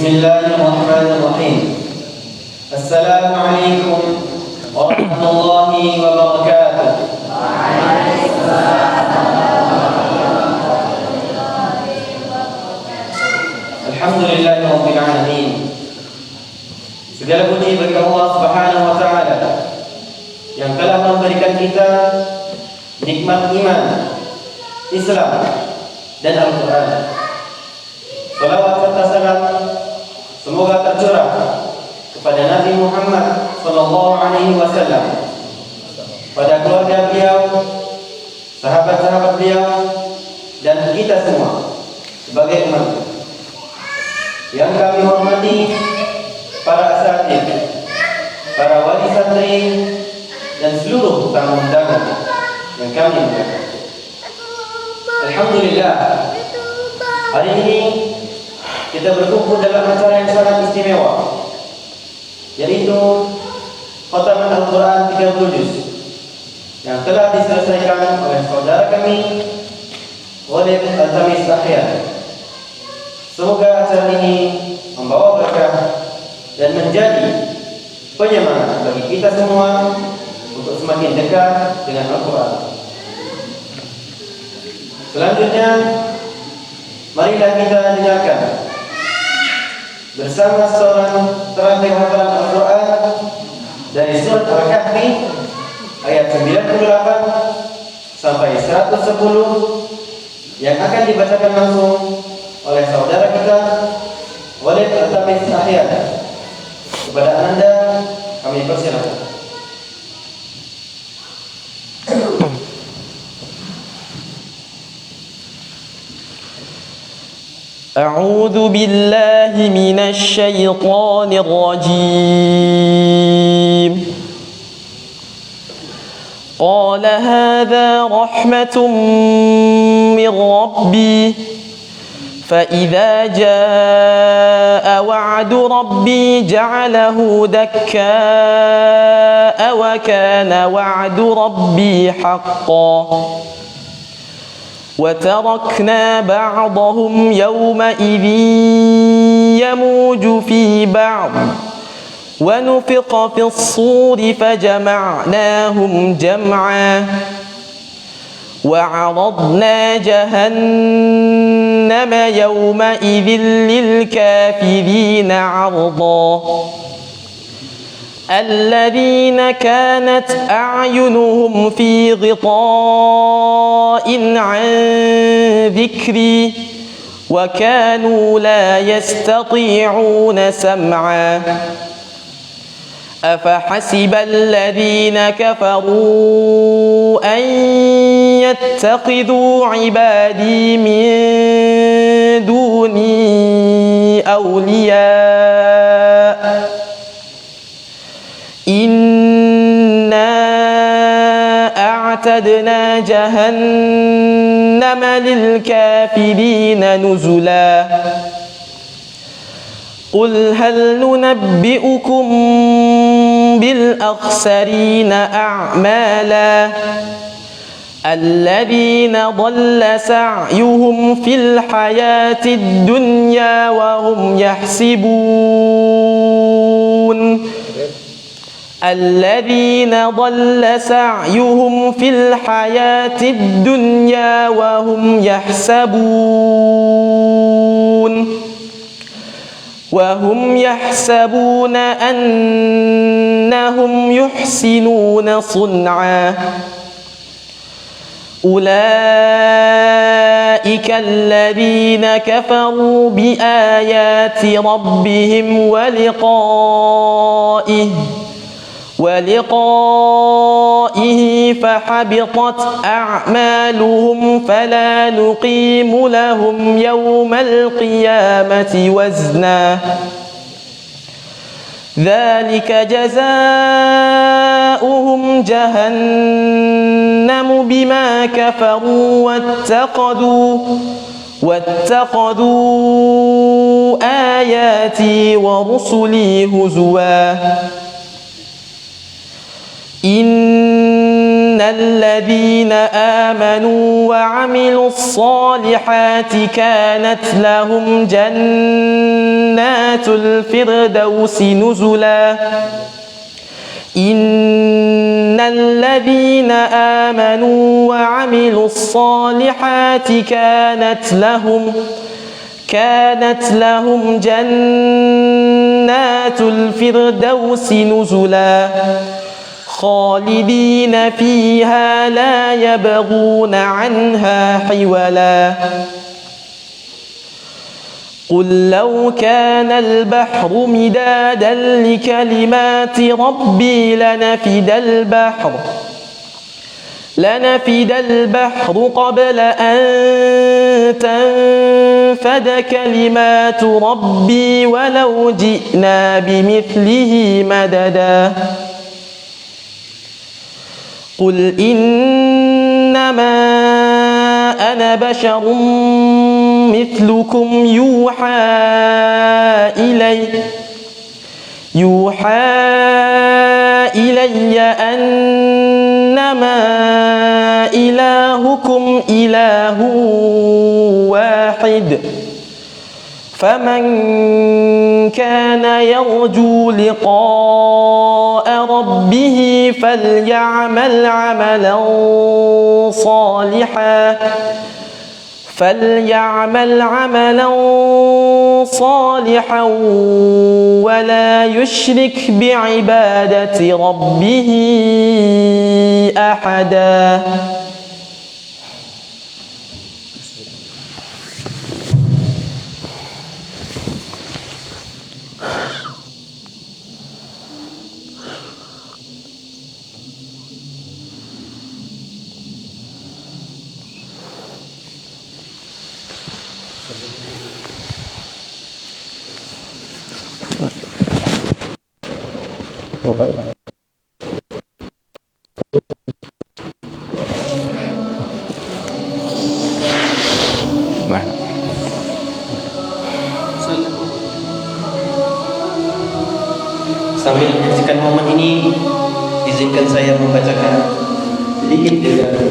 Bismillahirrahmanirrahim. Assalamualaikum warahmatullahi wabarakatuh. Alhamdulillahirabbil alamin. Segala puji bagi Allah Subhanahu wa taala yang telah memberikan kita nikmat iman, Islam dan Al-Qur'an. Salawat serta salam semoga tercurah kepada Nabi Muhammad sallallahu alaihi wasallam, pada keluarga beliau, sahabat-sahabat beliau, dan kita semua sebagai umat. Yang kami hormati para asatidz, para wali santri, dan seluruh tamu undangan yang kami muliakan. Alhamdulillah, hari ini kita berkumpul dalam acara yang sangat istimewa, yaitu khataman Al-Quran 30 juz yang telah diselesaikan oleh saudara kami Walid Al-Tamis Ahyan. Semoga acara ini membawa berkah dan menjadi penyemangat bagi kita semua untuk semakin dekat dengan Al-Quran. Selanjutnya, marilah kita dengarkan bersama seorang terakhir hafalan Al-Quran dari surat Al-Kahfi ayat 98 sampai 110 yang akan dibacakan langsung oleh saudara kita Walid Al-Tamis Ahyan. Kepada Anda kami persilakan. أعوذ بالله من الشيطان الرجيم. قال هذا رحمة من ربي فإذا جاء وعد ربي جعله دكاء وكان وعد ربي حقا وتركنا بعضهم يومئذ يموج في بعض ونفخ في الصور فجمعناهم جمعا وعرضنا جهنم يومئذ للكافرين عرضا الذين كانت أعينهم في غطاء عن ذكري وكانوا لا يستطيعون سمعا أفحسب الذين كفروا أن يتخذوا عبادي من دوني أولياء إنا أعتدنا جهنم للكافرين نزلا قل هل ننبئكم بالأخسرين أعمالا الذين ضل سعيهم في الحياة الدنيا وهم يحسبون الذين ضل سعيهم في الحياة الدنيا وهم يحسبون أنهم يحسنون صنعا أولئك الذين كفروا بآيات ربهم ولقائه فحبطت أعمالهم فلا نقيم لهم يوم القيامة وزنا ذلك جزاؤهم جهنم بما كفروا واتخذوا آياتي ورسلي هزوا إن الذين آمنوا وعملوا الصالحات كانت لهم جنات الفردوس نزلا إن الذين آمنوا وعملوا الصالحات كانت لهم جنات الفردوس نزلا خالدين فيها لا يبغون عنها حولا قل لو كان البحر مدادا لكلمات ربي لنفد البحر قبل أن تنفد كلمات ربي ولو جئنا بمثله مددا قل إنما أنا بشر مثلكم يوحى إلي أنما إلهكم إله واحد فمن كان يرجو لقاء ربه فليعمل عملا صالحا ولا يشرك بعبادة ربه أحدا. Sambil menyaksikan momen ini, izinkan saya membacakan sedikit dari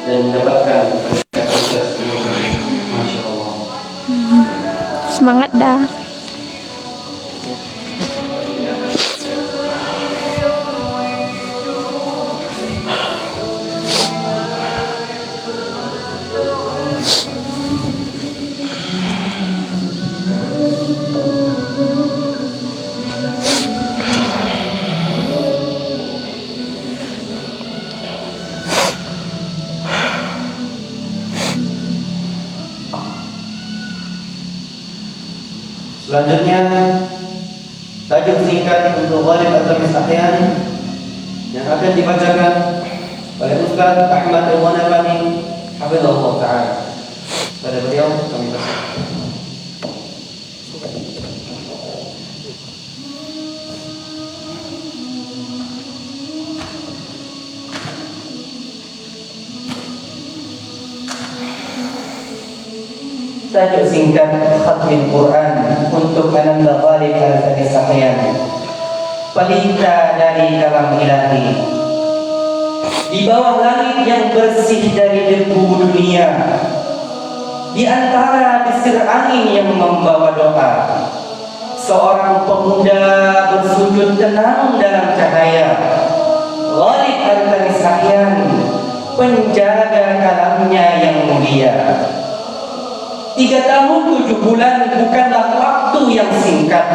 dan mendapatkan Masya Allah. Semangat dah. Selanjutnya tajuk singkat untuk Ghalib At-Tamistahyan yang akan dibacakan oleh Ustaz Ahmad Al-Wanabani Hafizahullah Ta'ala. Pada beliau kami persilakan. Tajuk singkat Khatmil Quran untuk Ananda Ghalib Al-Tamistahyan. Pelita dari kalam ilahi. Di bawah langit yang bersih dari debu dunia, di antara desir angin yang membawa doa, seorang pemuda bersujud tenang dalam cahaya. Ghalib Al-Tamistahyan, penjaga kalamnya yang mulia. 3 tahun 7 bulan bukanlah waktu yang singkat.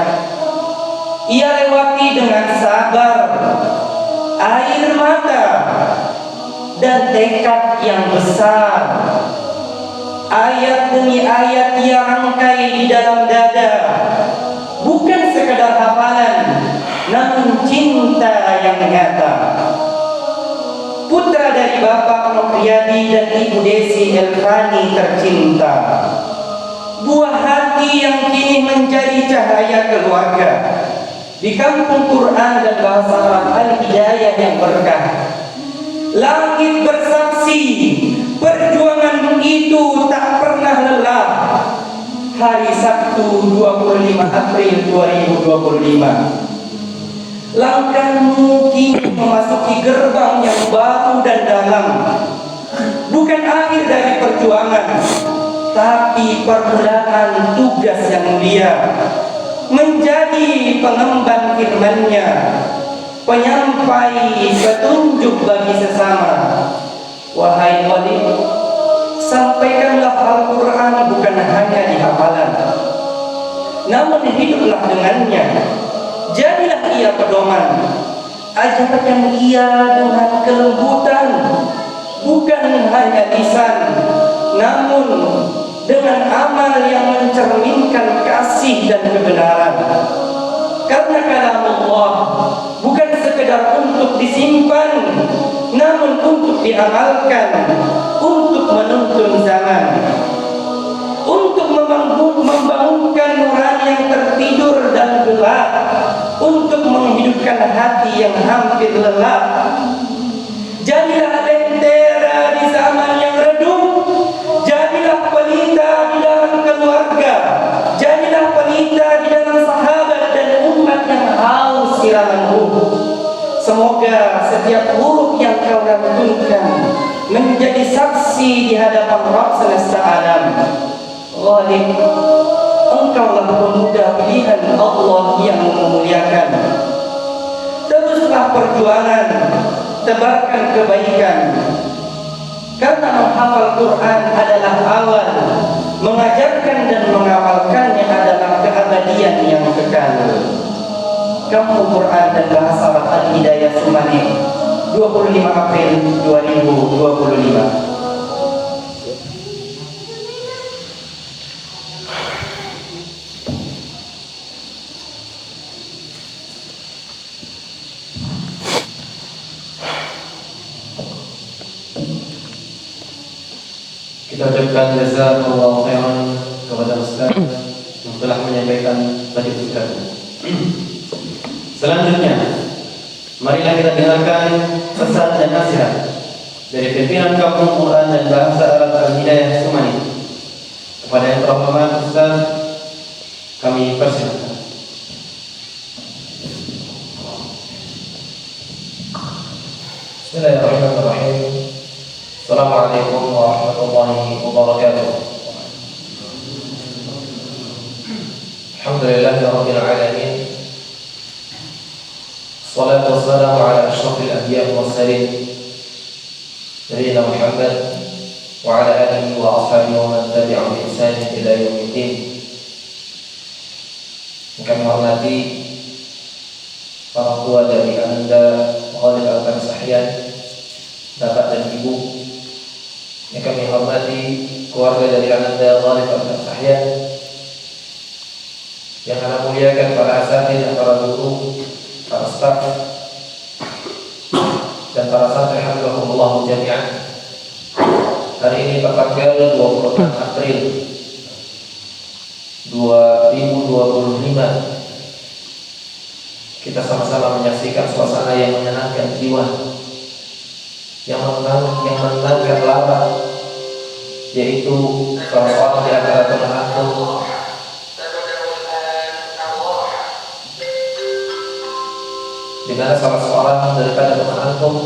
Ia lewati dengan sabar, air mata, dan tekad yang besar. Ayat demi ayat ia rangkai di dalam dada, bukan sekadar hafalan, namun cinta yang nyata. Putra dari Bapak Nopriadi dan Ibu Desi Elfani tercinta, buah hati yang kini menjadi cahaya keluarga di kampung Quran dan bahasa Arab Al-Hidayah yang berkah. Langit bersaksi, perjuangan itu tak pernah lelah. Hari Sabtu 25 April 2025, langkahmu kini memasuki gerbang yang baru dan dalam. Bukan akhir dari perjuangan, tapi permulaan tugas yang mulia, menjadi pengemban firman-Nya, penyampai petunjuk bagi sesama. Wahai Khalid, sampaikanlah Al-Quran bukan hanya di hafalan, namun hiduplah dengannya. Jadilah ia pedoman, ajarkan ia dengan kelembutan, bukan hanya lisan, namun dengan amal yang mencerminkan kasih dan kebenaran. Karena kalam Allah bukan sekedar untuk disimpan, namun untuk diamalkan, untuk menuntun zaman, untuk membangunkan nurani yang tertidur dan gelap, untuk menghidupkan hati yang hampir lelap. Jadilah lentera di zaman yang redup, jadilah pelita di dalam keluarga, jadilah pelita di dalam sahabat dan umat yang haus siramanmu. Semoga setiap huruf yang kau lantunkan menjadi saksi di hadapan Rabb semesta alam. Ghalib, engkaulah pemuda pilihan Allah yang memuliakan. Teruslah perjuangan, tebarkan kebaikan. Karena menghafal Quran adalah awal, mengajarkan dan mengamalkannya adalah keabadian yang kekal. Kampung Quran dan Bahasa Arab Al-Hidayah Sumanik, 25 April 2025. Kita ucapkan jazakallahu khairan kepada Ustaz yang telah menyampaikan tadi Ustaz. Selanjutnya, marilah kita dengarkan pesan dan nasihat dari pimpinan Kampung Quran dan Bahasa Arab Al-Hidayah Sumanik. Kepada yang terhormat Ustaz, kami persilakan. Bismillahirrahmanirrahim. Assalamualaikum warahmatullahi wabarakatuh. Alhamdulillahirabbil alamin. Wassalatu wassalamu ala asyrafil anbiya'i wal mursalin Nabiyyina Muhammad wa ala alihi wa ashabihi wa man tabi'ahum bi ihsan ila yaumiddin. Kami hormati para tua dari Anda, Khalid Al-Fansahyan, Bapak dan Ibu. Yang kami hormati keluarga dari Anda, Khalid Al-Fansahyan, yang kami muliakan para asatidz, para guru, para staf, dan para santri hafizahumullah jami'an. Hari ini tanggal 26 April 2025, kita sama-sama menyaksikan suasana yang menyenangkan jiwa, yang menenangkan lara, yaitu salah seorang di antara teman antum di mana salah seorang daripada teman antum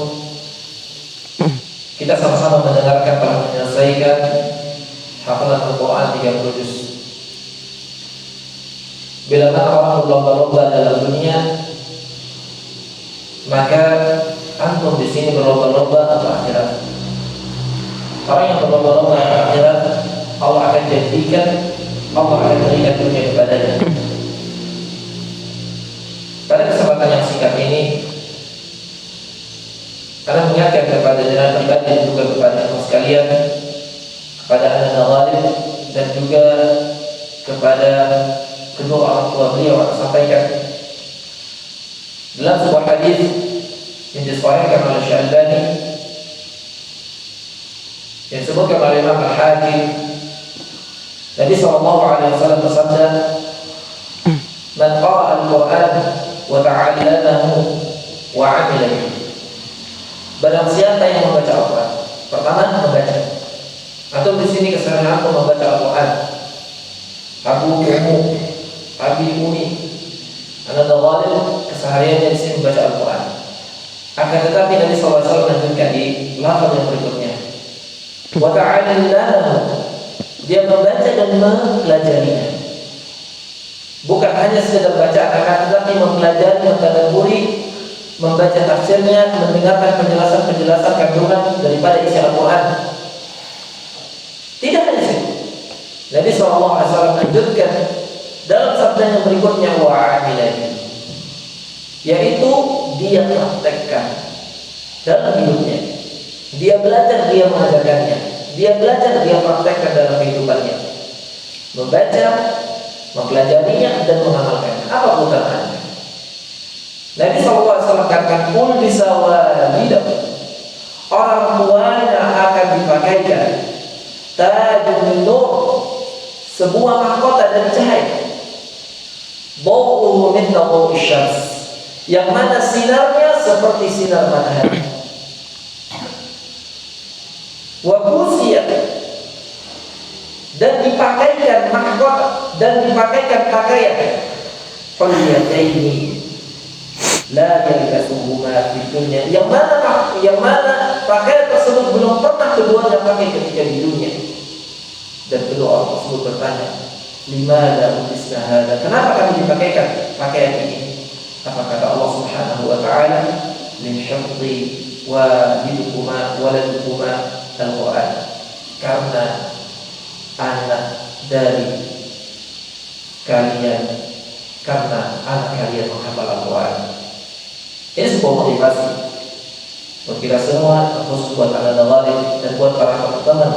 kita sama-sama mendengarkan telah menyelesaikan hafalan Al-Quran 30 juz. Bila mana orang berlomba-lomba dalam dunia, maka antum di sini berlomba-lomba untuk akhirat. Orang yang berlomba-lomba untuk akhirat, Allah akan jadikan, Allah akan berikan dunia kepadanya. Pada kesempatan yang singkat ini, karena mengingatkan kepada jenazah pribadi dan juga kepada kaum sekalian, kepada anak Ghalib dan juga kepada kedua orang tua beliau akan sampaikan dalam sebuah hadis yang disahihkan oleh Syalbani yang disebutkan oleh Imam Al-Hakim. Nabi SAW bersabda, "Man qara'a al-Qur'an wa ta'allamahu wa 'amila bihi." Barang siapa yang membaca Al-Qur'an, pertama membaca. Atau di sini kesalahan aku membaca Al-Qur'an. Abu Ummu, Abi Umi, anak Ghalib kesehariannya di sini membaca Al-Qur'an. Akan tetapi Nabi SAW melanjutkan di lafaz yang berikutnya, wa ta'allamahu, dia membaca dan mempelajarinya. Bukan hanya sekedar baca, akan tetapi mempelajari, mentadabburi, membaca tafsirnya, mendengarkan penjelasan-penjelasan kandungan daripada isi Al-Quran. Tidak hanya itu, Nabi SAW lanjutkan dalam sabda yang berikutnya, wa'amilani, yaitu dia praktekkan dalam hidupnya. Dia belajar, dia mengajarkannya. Dia belajar, dia praktekkan dalam kehidupannya. Membaca, mempelajarinya dan mengamalkannya. Apa keutamaannya? Nabi SAW katakan, "Qul bisawalidah." Orang tuanya akan dipakaikan tajun min nur, sebuah mahkota dari cahaya. Bau'uhu mithla bau'i syams, yang mana sinarnya seperti sinar matahari. Wa kusiyat, dan dipakaikan mahkota dan dipakaikan pakaian hulliyataini la yalbasuhuma fid dunya, yang mana pakaian tersebut belum pernah keduanya pakai ketika di dunia. Dan kedua orang tersebut bertanya, "Limadza utisna hadza?" Kenapa kami dipakaikan pakaian ini? Apa kata Allah Subhanahu wa taala? "Min hifdzi walidukuma waladukuma Al-Quran." Karena anak dari kalian, karena anak kalian menghafal Al-Quran. Ini sebuah motivasi buat kita semua, khusus buat anak Ghalib dan buat para teman-teman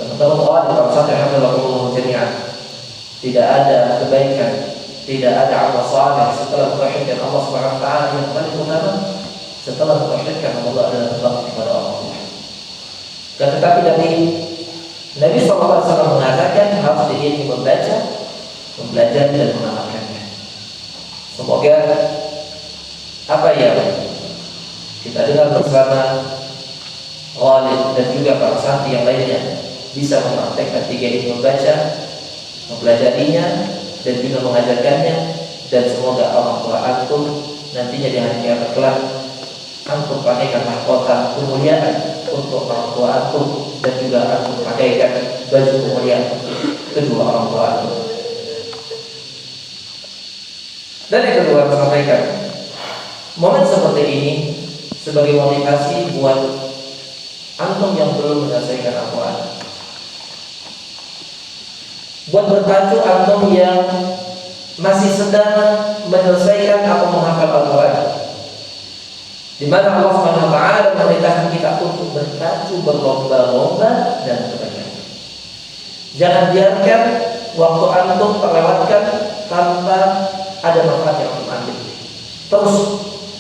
Ghalib, para santri hafizahumullah jami'an. Tidak ada kebaikan, tidak ada amal saleh setelah mentauhidkan Allah Subhanahu wa taala. Yang paling utama setelah mentauhidkan Allah adalah berbakti kepada Allah. Dan tetapi Nabi SAW mengatakan harus diiringi membaca, mempelajari dan mengamalkannya. Semoga apa yang kita dengar bersama Ghalib dan juga para santri yang lainnya bisa mempraktekkan tiga ini, membaca, mempelajarinya dan juga mengajarkannya. Dan semoga orang tua antum nantinya di hari kiamat kelak antum pakaikan mahkota kemuliaan untuk orang tua antum, dan juga antum pakaikan baju kemuliaan kedua orang tua antum. Dan yang kedua, saya sampaikan momen seperti ini sebagai motivasi buat antum yang belum menyelesaikan Al-Quran, buat berpacu antum yang masih sedang menyelesaikan atau menghafal Al-Quran, di mana Allah Subhanahu wa taala memerintahkan kita untuk berpacu, berlomba-lomba dan kebaikan. Jangan biarkan waktu antum terlewatkan tanpa ada manfaat yang antum ambil. Terus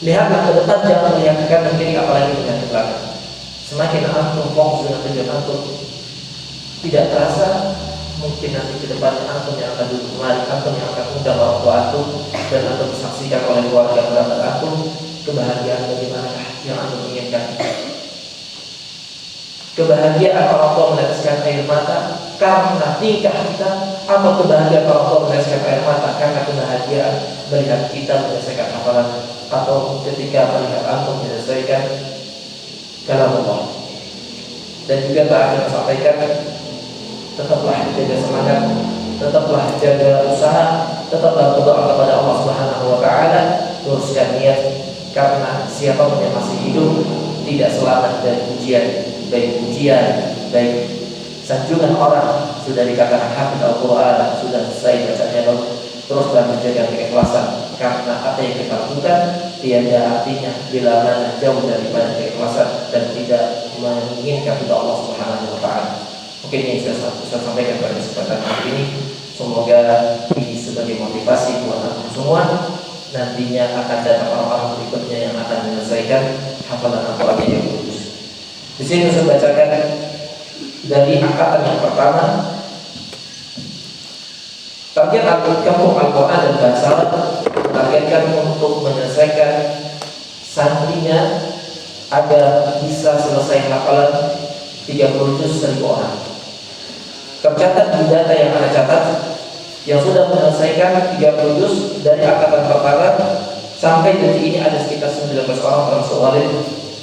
lihatlah ke depan, jangan melihat ke kanan kiri, apalagi melihat ke belakang. Semakin antum fokus dengan tujuan antum, tidak terasa mungkin nanti ke depan antum yang akan duduk kemari, antum yang akan undang orang tua antum, dan antum disaksikan oleh keluarga kerabat antum. Kebahagiaan bagaimanakah yang antum inginkan? Kebahagiaan orang tua meneteskan air mata karena tingkah kita, atau kebahagiaan orang tua meneteskan air mata karena kebahagiaan melihat kita menyelesaikan hafalan, atau ketika melihat antum menyelesaikan kalam Allah. Dan juga terakhir sampaikan, tetaplah jaga semangat, tetaplah jaga usaha, tetaplah berdoa kepada Allah Subhanahu wa taala, luruskan niat. Karena siapapun yang masih hidup tidak selamat dari ujian, baik sanjungan orang sudah dikatakan hafid Al-Quran, sudah selesai bacanya teruslah menjaga keikhlasan, karena apa yang kita lakukan tiada artinya bila mana jauh daripada keikhlasan dan tidak menginginkan ridha Allah Subhanahu wa taala. Mungkin ini saya sampaikan pada kesempatan hari ini. Semoga ini sebagai motivasi buat kita semua. Nantinya akan datang orang-orang berikutnya yang akan menyelesaikan hafalan Al-Quran yang kudus. Di sini saya bacakan dari angkatan yang pertama. Target kampung Al-Quran dan Bahasa Arab targetkan untuk menyelesaikan santrinya agar bisa selesai hafalan 30 juz 1000 orang. Tercatat di data yang Anda catat, yang sudah menyelesaikan 30 juz dari angkatan pertama sampai detik ini ada sekitar 19 orang termasuk Walid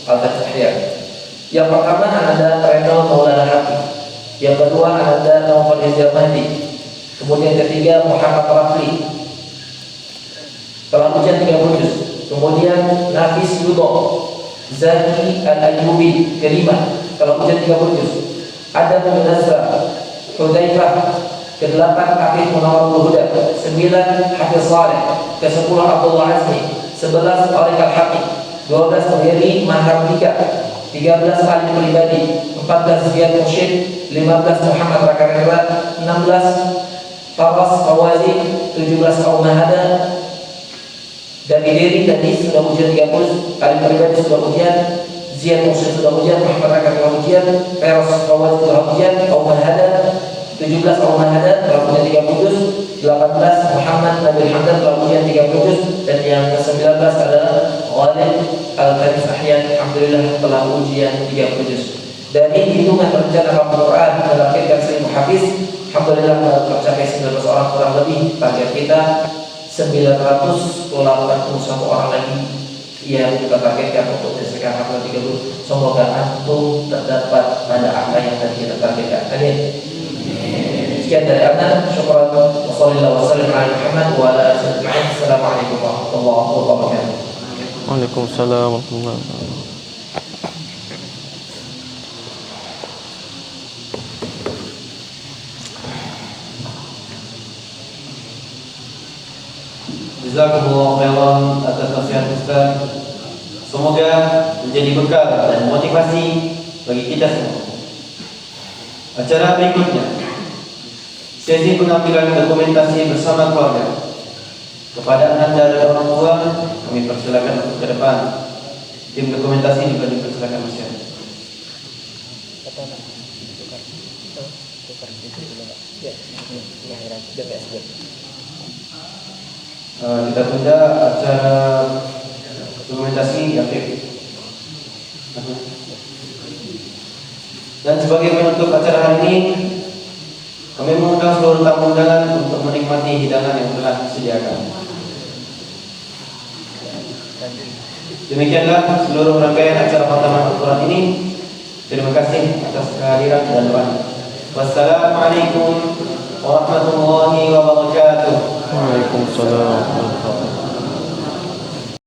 Al-Fatihiyah. Yang pertama ada Renal Maulana Hakim, yang kedua ada Naufal Izamandi, kemudian ketiga Muhammad Rafli telah ujian 30 juz, kemudian Nafis Yudo Zaki Al-Ayyubi kelima telah ujian 30 juz, ada Munazra Hudzaifah, ke-8 Hafidh Munawwarul Huda, 9 Hafiz Saleh, ke-10 Abdullah Azmi, 11 Tariq Al-Hakim, 12 Muhyiddin Mahardika, 13 Alim Pribadi, 14 Ziyad Mursyid, 15 Muhammad Rakarela, 16 Faras Fawazi, 17 Kaum Mahada. Dari diri tadi sudah ujian 30, Alim Pribadi sudah ujian, Ziyad Mursyid sudah ujian, Muhammad Rakarela ujian, Faras Fawazi sudah ujian, Kaum Mahada 17 Al-Mahadat telah punya 30 juz, 18 Muhammad Nabil Hamdan telah punya 30 juz, dan yang ke-19 adalah Walid Al-Fatihiyah, alhamdulillah telah ujian 30 juz. Dari hitungan rencana Al-Quran menargetkan 1000 hafiz, alhamdulillah telah tercapai 19 orang kurang lebih. Target kita 981 orang lagi yang kita targetkan untuk menyelesaikan hafalan 30. Semoga antum terdapat pada angka yang tadi kita targetkan. Amin. Sekian dari Anda. Syukran. Wassallallahu wasallam ala Muhammad wa ala alihi ajma'in. Assalamualaikum warahmatullahi wabarakatuh. Waalaikumsalam warahmatullahi wabarakatuh. Jazakumullah khairan atas nasihat Ustaz. Semoga menjadi bekal dan motivasi bagi kita semua. Acara berikutnya, sesi pengambilan dokumentasi bersama keluarga. Kepada Anda dan orang tua, kami persilakan untuk ke depan. Tim dokumentasi juga dipersilakan masyarakat. Kita tunda acara dokumentasi aktif. Dan sebagai penutup acara hari ini, kami mengundang seluruh tamu undangan untuk menikmati hidangan yang telah disediakan. Demikianlah seluruh rangkaian acara khataman Al-Quran ini. Terima kasih atas kehadiran dan doanya. Wassalamualaikum warahmatullahi wabarakatuh. Waalaikumsalam warahmatullahi wabarakatuh.